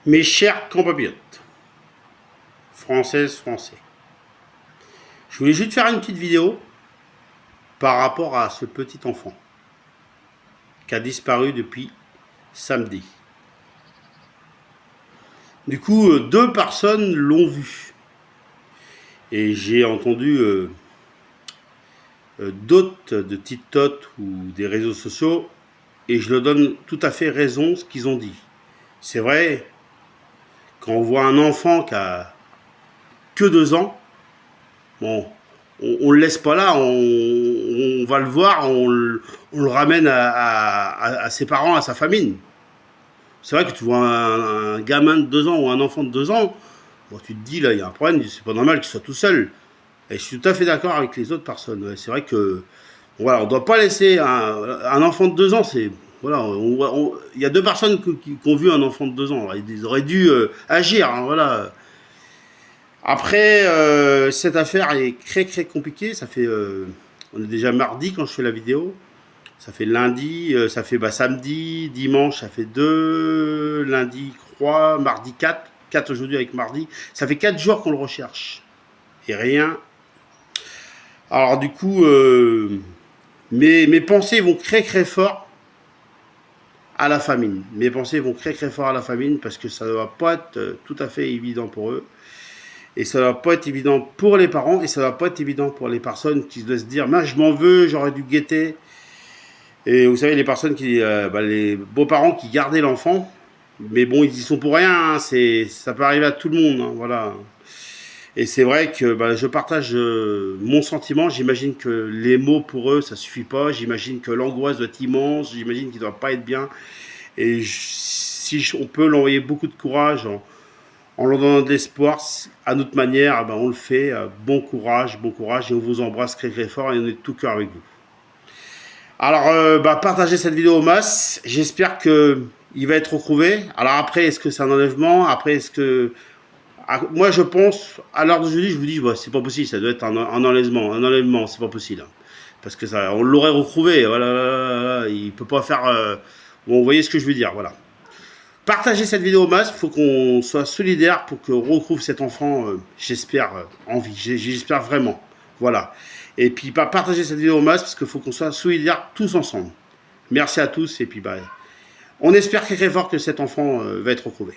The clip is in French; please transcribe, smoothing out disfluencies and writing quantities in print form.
Mes chers compatriotes, françaises, français, je voulais juste faire une petite vidéo par rapport à ce petit enfant qui a disparu depuis samedi. Du coup, deux personnes l'ont vu. Et j'ai entendu d'autres de TikTok ou des réseaux sociaux, et je leur donne tout à fait raison ce qu'ils ont dit. C'est vrai, quand on voit un enfant qui a que 2 ans, bon, on le laisse pas là, on va le voir, on le ramène à ses parents, à sa famille. C'est vrai que tu vois un gamin de 2 ans ou un enfant de 2 ans, bon, tu te dis là, il y a un problème, c'est pas normal qu'il soit tout seul. Et je suis tout à fait d'accord avec les autres personnes. Ouais, c'est vrai que voilà, on ne doit pas laisser un enfant de 2 ans, c'est voilà, il y a deux personnes qui ont vu un enfant de 2 ans. Ils auraient dû agir. Hein, voilà. Après, cette affaire est très très compliquée. Ça fait, on est déjà mardi quand je fais la vidéo. Ça fait lundi, ça fait samedi, dimanche, ça fait 2, lundi 3, mardi 4, 4 aujourd'hui avec mardi. Ça fait 4 jours qu'on le recherche. Et rien. Alors du coup, mes pensées vont très très fort à la famine. Mes pensées vont très très fort à la famine parce que ça ne va pas être tout à fait évident pour eux. Et ça ne va pas être évident pour les parents et ça ne va pas être évident pour les personnes qui doivent se dire « je m'en veux, j'aurais dû guetter ». Et vous savez, les personnes les beaux-parents qui gardaient l'enfant, mais bon, ils y sont pour rien, hein, ça peut arriver à tout le monde, hein, voilà. Et c'est vrai que je partage mon sentiment, j'imagine que les mots pour eux, ça suffit pas, j'imagine que l'angoisse doit être immense, j'imagine qu'il doit pas être bien. Et si on peut l'envoyer beaucoup de courage en leur donnant de l'espoir, à notre manière, on le fait. Bon courage, et on vous embrasse très très fort et on est de tout cœur avec vous. Alors, partagez cette vidéo au max. J'espère qu'il va être retrouvé. Alors après, est-ce que c'est un enlèvement? Après, est-ce que... Moi, je pense, à l'heure d'aujourd'hui, je vous dis, c'est pas possible, ça doit être un enlèvement, c'est pas possible. Parce que ça, on l'aurait retrouvé, voilà, il peut pas faire... Bon, vous voyez ce que je veux dire, voilà. Partagez cette vidéo au max, il faut qu'on soit solidaire pour qu'on retrouve cet enfant, j'espère, en vie, j'espère vraiment, voilà. Et puis partagez cette vidéo au max, parce qu'il faut qu'on soit solidaires tous ensemble. Merci à tous, et puis on espère très fort que cet enfant va être retrouvé.